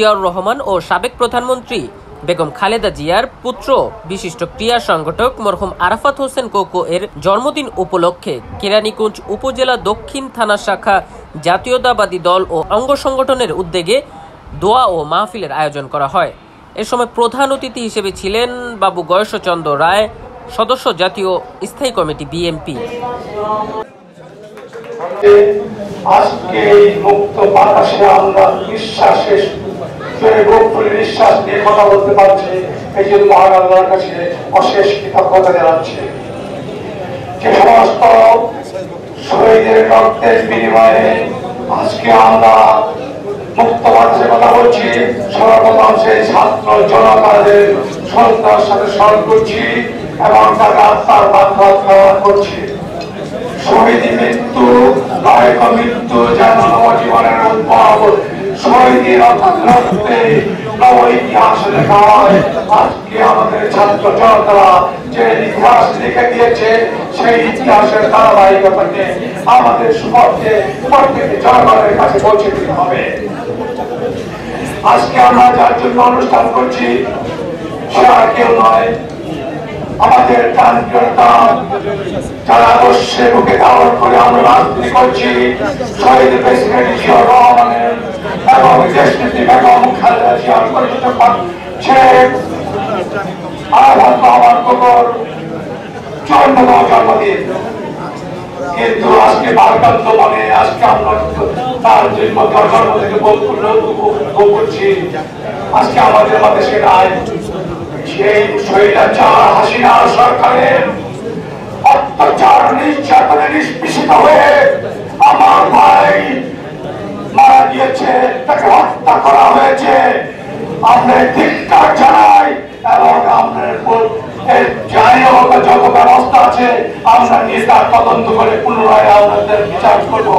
জিয়াউর রহমান ও সাবেক প্রধানমন্ত্রী বেগম খালেদা জিয়ার পুত্র বিশিষ্ট ক্রীড়া সংগঠক মরহুম আরাফাত হোসেন কোকো এর জন্মদিন উপলক্ষে কেরানীগঞ্জ উপজেলা দক্ষিণ থানা শাখা জাতীয়তাবাদী দল ও অঙ্গ সংগঠনের উদ্যোগে দোয়া ও মাহফিলের আয়োজন করা হয়। এ সময় প্রধান অতিথি হিসেবে ছিলেন বাবু গয়েশ্বরচন্দ্র রায়, সদস্য জাতীয় স্থায়ী কমিটি বিএনপি। আজকে মুক্ত বাতাসে আমরা নিঃশ্বাস নিয়ে কথা বলতে পারছি, এই জন্য মহান আল্লাহর কাছে অশেষ কৃতজ্ঞতা জানাচ্ছি। যে সমস্ত শহীদের রক্তের বিনিময়ে আজকে আমরা মুক্ত বাতাসে কথা বলছি, সর্বপ্রথম সেই ছাত্র জনতাদের শ্রদ্ধার সাথে স্মরণ করছি এবং তাকে আত্মার বাধ্যতা করছি। শহীদ মৃত্যু কায়িক মৃত্যু যেন নবজীবনের উদ্ভব, শহীদের রক্তে নব ইতিহাস লেখা হয়। আজকে আমাদের ছাত্র জনতারা যে ইতিহাস লিখে দিয়েছে, সেই ইতিহাসের ধারাবাহিকতাকে আমাদের সুপথে প্রত্যেক জনগণের কাছে পৌঁছে দিতে হবে। আজকে আমরা যার জন্য অনুষ্ঠান করছি সে আর কেউ নয়, আমাদের যারা আদর্শে বুকে ধারণ করে আমরা রাজনীতি করছি, শহীদ প্রেসিডেন্ট জিয়াউর রহমানের এবং দেশনেত্রী বেগম খালেদা জিয়ার পরিচিত শেখ আরাফাত রহমান কোকোর 54তম জন্মদিন। কিন্তু আজকে ভারকান্ত মানে আজকে আমরা তার জন্ম থেকে ভোগ করছি। আজকে আমাদের মধ্যে সে নাই। সেই স্বৈরাচার হাসিনা সরকারের অত্যাচার নির্যাতনে নিষ্পেষিত হয়ে আমার ভাই মারা গিয়েছে, তাকে হত্যা করা হয়েছে। আমরা ধিক্কার জানাই এবং আমরা যাই হোক যত ব্যবস্থা আছে আমরা নিয়ে তার তদন্ত করে পুনরায় আমাদের বিচার করবো।